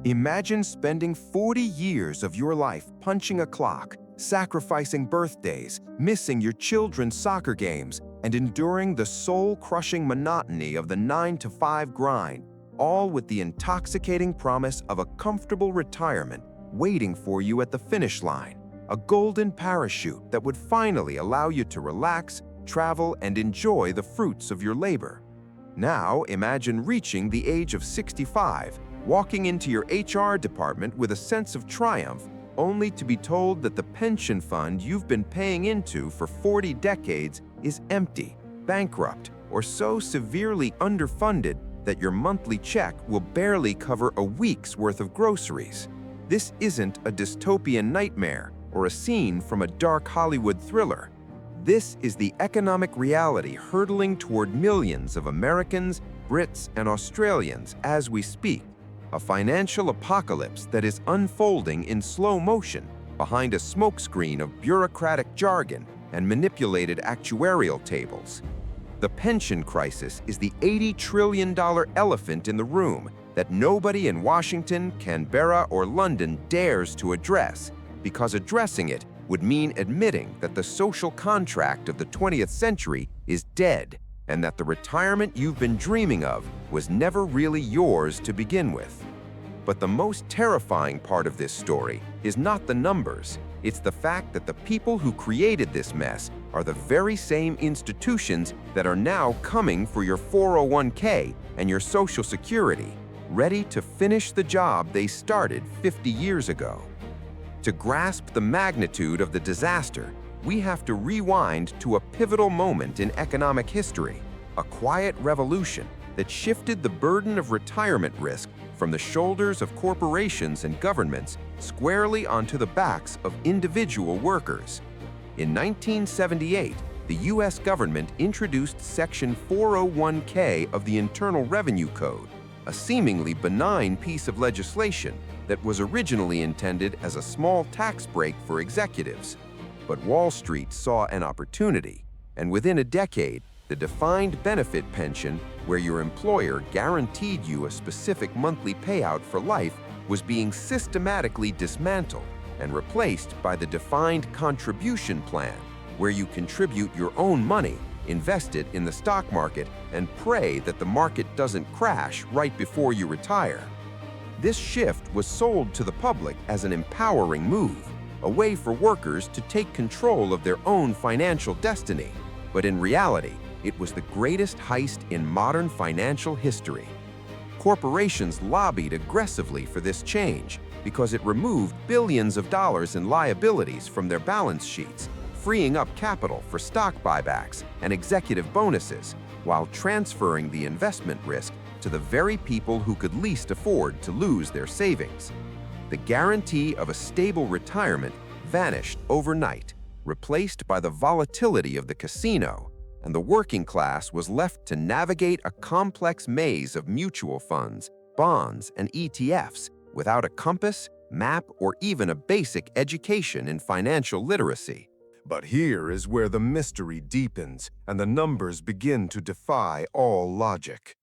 Imagine spending 40 years of your life punching a clock, sacrificing birthdays, missing your children's soccer games, and enduring the soul-crushing monotony of the 9-to-5 grind, all with the intoxicating promise of a comfortable retirement waiting for you at the finish line, a golden parachute that would finally allow you to relax, travel, and enjoy the fruits of your labor. Now imagine reaching the age of 65, walking into your HR department with a sense of triumph, only to be told that the pension fund you've been paying into for 40 decades is empty, bankrupt, or so severely underfunded that your monthly check will barely cover a week's worth of groceries. This isn't a dystopian nightmare or a scene from a dark Hollywood thriller. This is the economic reality hurtling toward millions of Americans, Brits, and Australians as we speak. A financial apocalypse that is unfolding in slow motion behind a smokescreen of bureaucratic jargon and manipulated actuarial tables. The pension crisis is the $80 trillion elephant in the room that nobody in Washington, Canberra, or London dares to address, because addressing it would mean admitting that the social contract of the 20th century is dead and that the retirement you've been dreaming of was never really yours to begin with. But the most terrifying part of this story is not the numbers. It's the fact that the people who created this mess are the very same institutions that are now coming for your 401k and your Social Security, ready to finish the job they started 50 years ago. To grasp the magnitude of the disaster, we have to rewind to a pivotal moment in economic history, a quiet revolution that shifted the burden of retirement risk from the shoulders of corporations and governments squarely onto the backs of individual workers. In 1978, the U.S. government introduced Section 401k of the Internal Revenue Code, a seemingly benign piece of legislation that was originally intended as a small tax break for executives. But Wall Street saw an opportunity, and within a decade, the defined benefit pension, where your employer guaranteed you a specific monthly payout for life, was being systematically dismantled and replaced by the defined contribution plan, where you contribute your own money, invest it in the stock market, and pray that the market doesn't crash right before you retire. This shift was sold to the public as an empowering move, a way for workers to take control of their own financial destiny. But in reality, it was the greatest heist in modern financial history. Corporations lobbied aggressively for this change because it removed billions of dollars in liabilities from their balance sheets, freeing up capital for stock buybacks and executive bonuses, while transferring the investment risk to the very people who could least afford to lose their savings. The guarantee of a stable retirement vanished overnight, replaced by the volatility of the casino, and the working class was left to navigate a complex maze of mutual funds, bonds, and ETFs without a compass, map, or even a basic education in financial literacy. But here is where the mystery deepens and the numbers begin to defy all logic.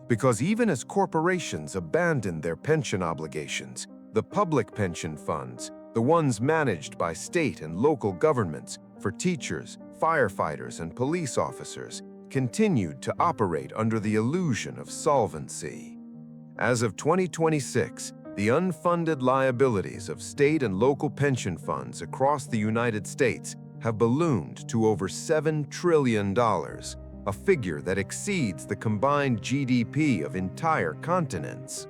Because even as corporations abandon their pension obligations, the public pension funds, the ones managed by state and local governments for teachers, firefighters, and police officers, continued to operate under the illusion of solvency. As of 2026, the unfunded liabilities of state and local pension funds across the United States have ballooned to over $7 trillion, a figure that exceeds the combined GDP of entire continents.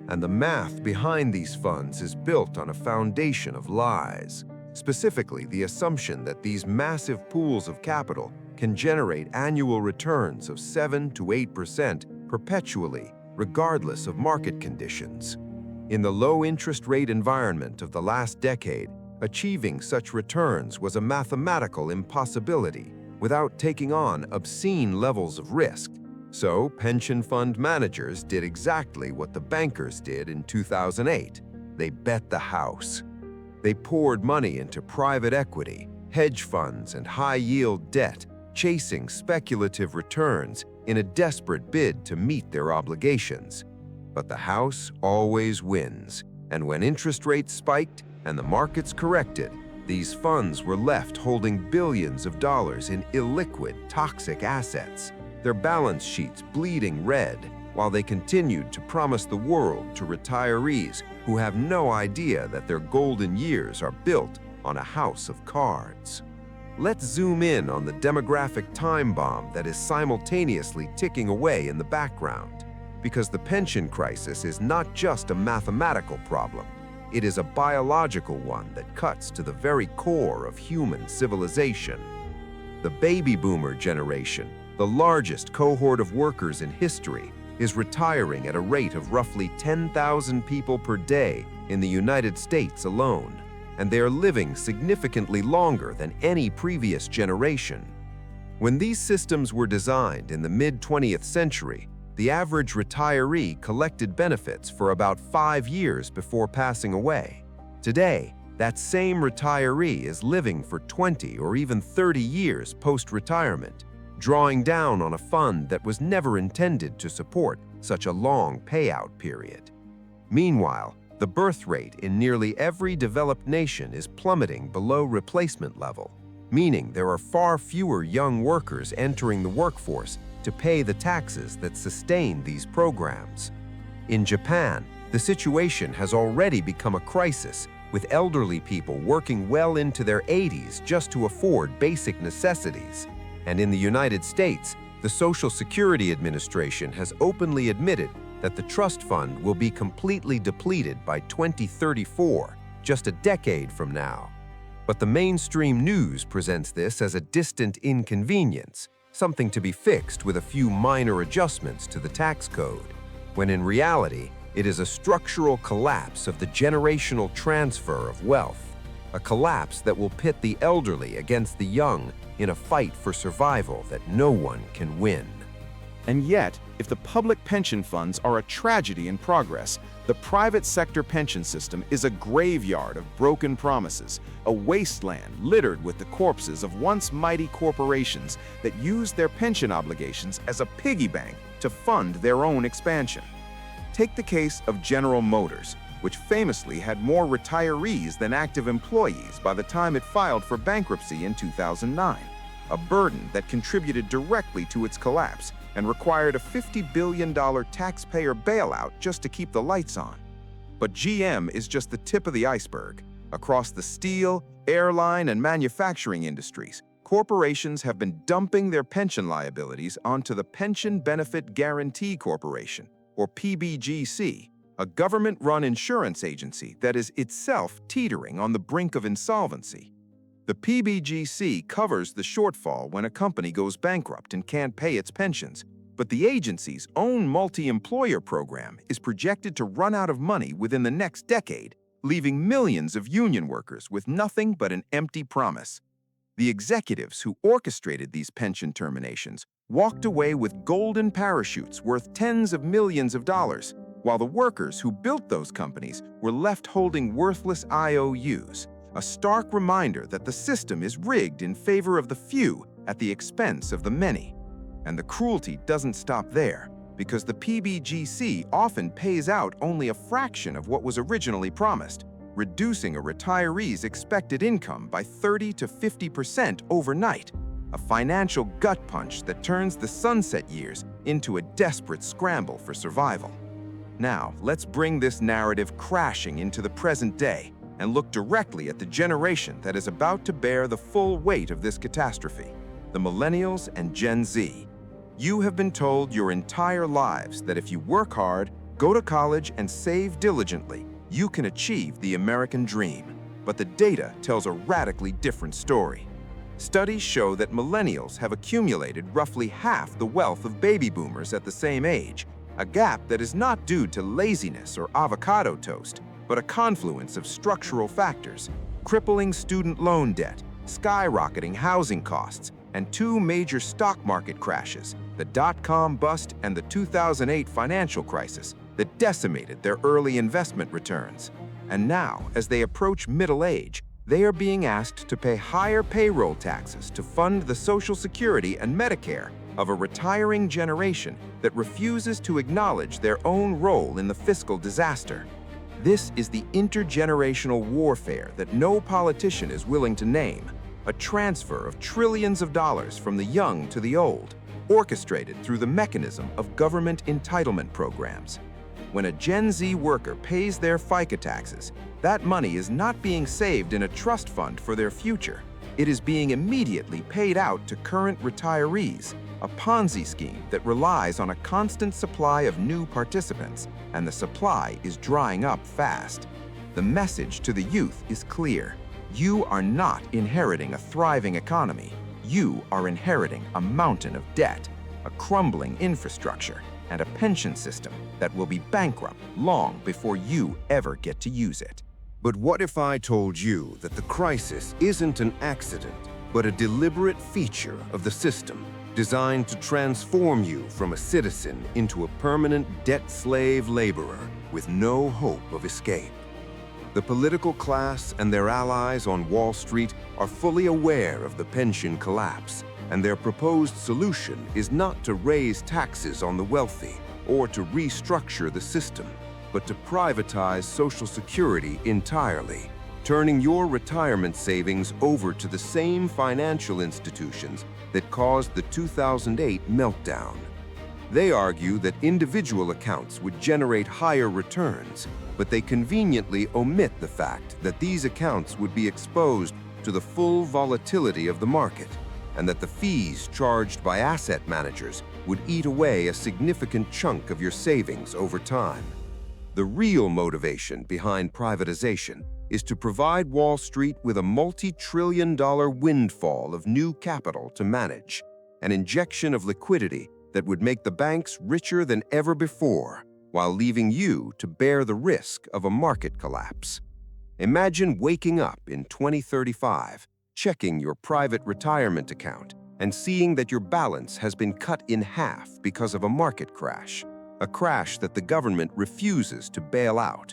And the math behind these funds is built on a foundation of lies, specifically the assumption that these massive pools of capital can generate annual returns of 7 to 8% perpetually, regardless of market conditions. In the low-interest rate environment of the last decade, achieving such returns was a mathematical impossibility without taking on obscene levels of risk. So, pension fund managers did exactly what the bankers did in 2008. They bet the house. They poured money into private equity, hedge funds, and high-yield debt, chasing speculative returns in a desperate bid to meet their obligations. But the house always wins, and when interest rates spiked and the markets corrected, these funds were left holding billions of dollars in illiquid, toxic assets, their balance sheets bleeding red, while they continued to promise the world to retirees who have no idea that their golden years are built on a house of cards. Let's zoom in on the demographic time bomb that is simultaneously ticking away in the background, because the pension crisis is not just a mathematical problem. It is a biological one that cuts to the very core of human civilization. The baby boomer generation, the largest cohort of workers in history, is retiring at a rate of roughly 10,000 people per day in the United States alone, and they are living significantly longer than any previous generation. When these systems were designed in the mid-20th century, the average retiree collected benefits for about 5 years before passing away. Today, that same retiree is living for 20 or even 30 years post-retirement, drawing down on a fund that was never intended to support such a long payout period. Meanwhile, the birth rate in nearly every developed nation is plummeting below replacement level, meaning there are far fewer young workers entering the workforce to pay the taxes that sustain these programs. In Japan, the situation has already become a crisis, with elderly people working well into their 80s just to afford basic necessities. And in the United States, the Social Security Administration has openly admitted that the trust fund will be completely depleted by 2034, just a decade from now. But the mainstream news presents this as a distant inconvenience, something to be fixed with a few minor adjustments to the tax code, when in reality, it is a structural collapse of the generational transfer of wealth, a collapse that will pit the elderly against the young in a fight for survival that no one can win. And yet, if the public pension funds are a tragedy in progress, the private sector pension system is a graveyard of broken promises, a wasteland littered with the corpses of once mighty corporations that use their pension obligations as a piggy bank to fund their own expansion. Take the case of General Motors, which famously had more retirees than active employees by the time it filed for bankruptcy in 2009, a burden that contributed directly to its collapse and required a $50 billion taxpayer bailout just to keep the lights on. But GM is just the tip of the iceberg. Across the steel, airline, and manufacturing industries, corporations have been dumping their pension liabilities onto the Pension Benefit Guaranty Corporation, or PBGC, a government-run insurance agency that is itself teetering on the brink of insolvency. The PBGC covers the shortfall when a company goes bankrupt and can't pay its pensions, but the agency's own multi-employer program is projected to run out of money within the next decade, leaving millions of union workers with nothing but an empty promise. The executives who orchestrated these pension terminations walked away with golden parachutes worth tens of millions of dollars, while the workers who built those companies were left holding worthless IOUs. A stark reminder that the system is rigged in favor of the few at the expense of the many. And the cruelty doesn't stop there, because the PBGC often pays out only a fraction of what was originally promised, reducing a retiree's expected income by 30 to 50% overnight, a financial gut punch that turns the sunset years into a desperate scramble for survival. Now, let's bring this narrative crashing into the present day and look directly at the generation that is about to bear the full weight of this catastrophe, the Millennials and Gen Z. You have been told your entire lives that if you work hard, go to college, and save diligently, you can achieve the American dream. But the data tells a radically different story. Studies show that millennials have accumulated roughly half the wealth of baby boomers at the same age, a gap that is not due to laziness or avocado toast, but a confluence of structural factors: crippling student loan debt, skyrocketing housing costs, and two major stock market crashes, the dot-com bust and the 2008 financial crisis, that decimated their early investment returns. And now, as they approach middle age, they are being asked to pay higher payroll taxes to fund the Social Security and Medicare of a retiring generation that refuses to acknowledge their own role in the fiscal disaster. This is the intergenerational warfare that no politician is willing to name, a transfer of trillions of dollars from the young to the old, orchestrated through the mechanism of government entitlement programs. When a Gen Z worker pays their FICA taxes, that money is not being saved in a trust fund for their future. It is being immediately paid out to current retirees, a Ponzi scheme that relies on a constant supply of new participants, and the supply is drying up fast. The message to the youth is clear. You are not inheriting a thriving economy. You are inheriting a mountain of debt, a crumbling infrastructure, and a pension system that will be bankrupt long before you ever get to use it. But what if I told you that the crisis isn't an accident, but a deliberate feature of the system, designed to transform you from a citizen into a permanent debt slave laborer with no hope of escape? The political class and their allies on Wall Street are fully aware of the pension collapse, and their proposed solution is not to raise taxes on the wealthy or to restructure the system, but to privatize Social Security entirely, turning your retirement savings over to the same financial institutions that caused the 2008 meltdown. They argue that individual accounts would generate higher returns, but they conveniently omit the fact that these accounts would be exposed to the full volatility of the market, and that the fees charged by asset managers would eat away a significant chunk of your savings over time. The real motivation behind privatization is to provide Wall Street with a multi-trillion-dollar windfall of new capital to manage, an injection of liquidity that would make the banks richer than ever before, while leaving you to bear the risk of a market collapse. Imagine waking up in 2035, checking your private retirement account, and seeing that your balance has been cut in half because of a market crash, a crash that the government refuses to bail out.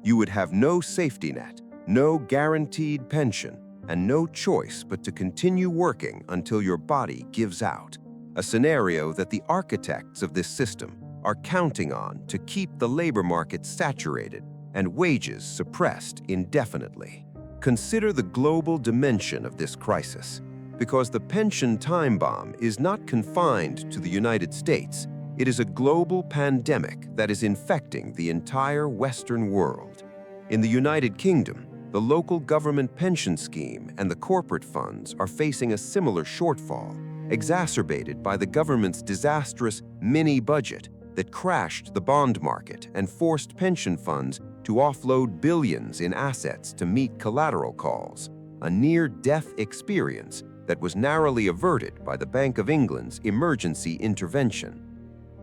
You would have no safety net, no guaranteed pension, and no choice but to continue working until your body gives out, a scenario that the architects of this system are counting on to keep the labor market saturated and wages suppressed indefinitely. Consider the global dimension of this crisis, because the pension time bomb is not confined to the United States. It is a global pandemic that is infecting the entire Western world. In the United Kingdom, the local government pension scheme and the corporate funds are facing a similar shortfall, exacerbated by the government's disastrous mini-budget that crashed the bond market and forced pension funds to offload billions in assets to meet collateral calls, a near-death experience that was narrowly averted by the Bank of England's emergency intervention.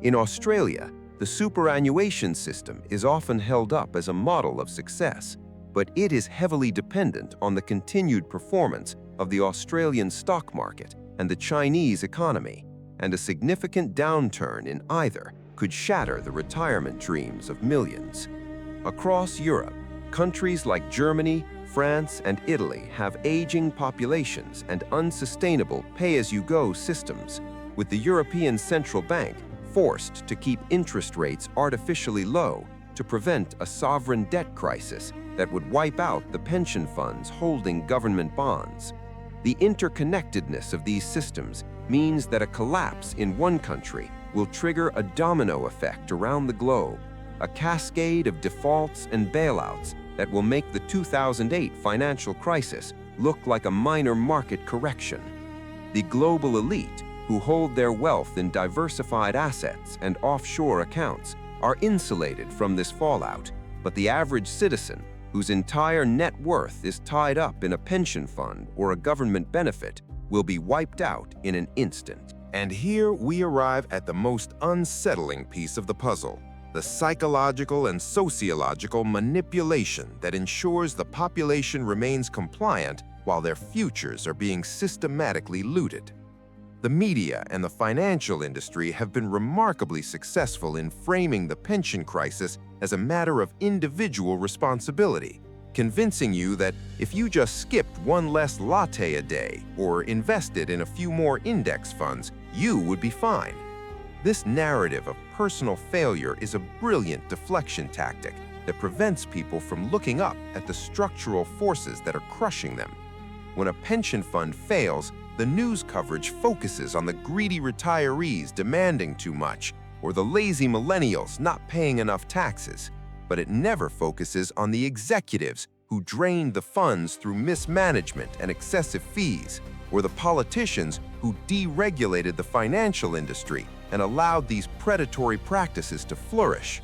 In Australia, the superannuation system is often held up as a model of success, but it is heavily dependent on the continued performance of the Australian stock market and the Chinese economy, and a significant downturn in either could shatter the retirement dreams of millions. Across Europe, countries like Germany, France, and Italy have aging populations and unsustainable pay-as-you-go systems, with the European Central Bank forced to keep interest rates artificially low to prevent a sovereign debt crisis that would wipe out the pension funds holding government bonds. The interconnectedness of these systems means that a collapse in one country will trigger a domino effect around the globe, a cascade of defaults and bailouts that will make the 2008 financial crisis look like a minor market correction. The global elite, who hold their wealth in diversified assets and offshore accounts, are insulated from this fallout, but the average citizen, whose entire net worth is tied up in a pension fund or a government benefit, will be wiped out in an instant. And here we arrive at the most unsettling piece of the puzzle, the psychological and sociological manipulation that ensures the population remains compliant while their futures are being systematically looted. The media and the financial industry have been remarkably successful in framing the pension crisis as a matter of individual responsibility, convincing you that if you just skipped one less latte a day or invested in a few more index funds, you would be fine. This narrative of personal failure is a brilliant deflection tactic that prevents people from looking up at the structural forces that are crushing them. When a pension fund fails, the news coverage focuses on the greedy retirees demanding too much or the lazy millennials not paying enough taxes. But it never focuses on the executives who drained the funds through mismanagement and excessive fees, or the politicians who deregulated the financial industry and allowed these predatory practices to flourish.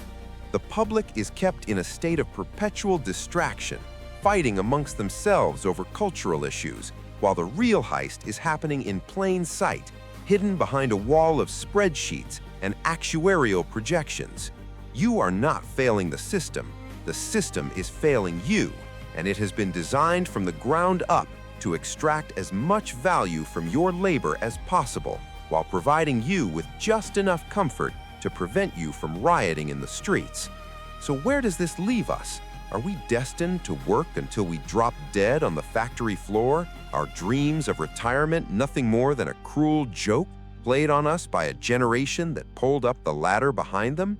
The public is kept in a state of perpetual distraction, fighting amongst themselves over cultural issues, while the real heist is happening in plain sight, hidden behind a wall of spreadsheets and actuarial projections. You are not failing the system is failing you, and it has been designed from the ground up to extract as much value from your labor as possible, while providing you with just enough comfort to prevent you from rioting in the streets. So where does this leave us? Are we destined to work until we drop dead on the factory floor? Our dreams of retirement nothing more than a cruel joke played on us by a generation that pulled up the ladder behind them?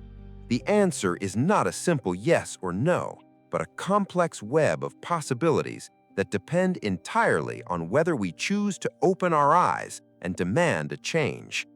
The answer is not a simple yes or no, but a complex web of possibilities that depend entirely on whether we choose to open our eyes and demand a change.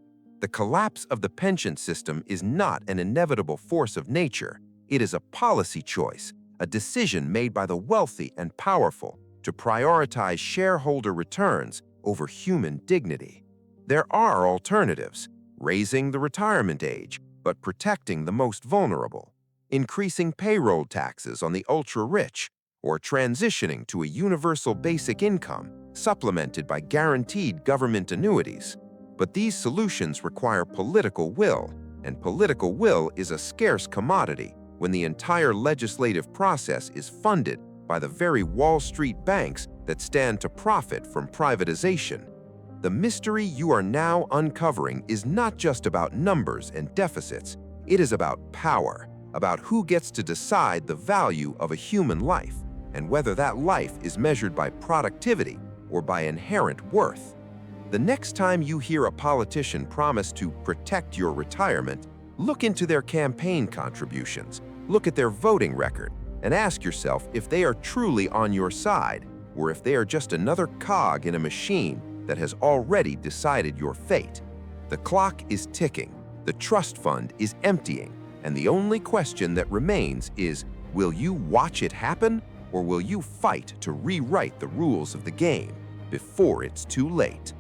The collapse of the pension system is not an inevitable force of nature. It is a policy choice, a decision made by the wealthy and powerful to prioritize shareholder returns over human dignity. There are alternatives: raising the retirement age, but protecting the most vulnerable, increasing payroll taxes on the ultra-rich, or transitioning to a universal basic income supplemented by guaranteed government annuities. But these solutions require political will, and political will is a scarce commodity when the entire legislative process is funded by the very Wall Street banks that stand to profit from privatization. The mystery you are now uncovering is not just about numbers and deficits. It is about power, about who gets to decide the value of a human life, and whether that life is measured by productivity or by inherent worth. The next time you hear a politician promise to protect your retirement, look into their campaign contributions, look at their voting record, and ask yourself if they are truly on your side, or if they are just another cog in a machine that has already decided your fate. The clock is ticking, the trust fund is emptying, and the only question that remains is, will you watch it happen, or will you fight to rewrite the rules of the game before it's too late?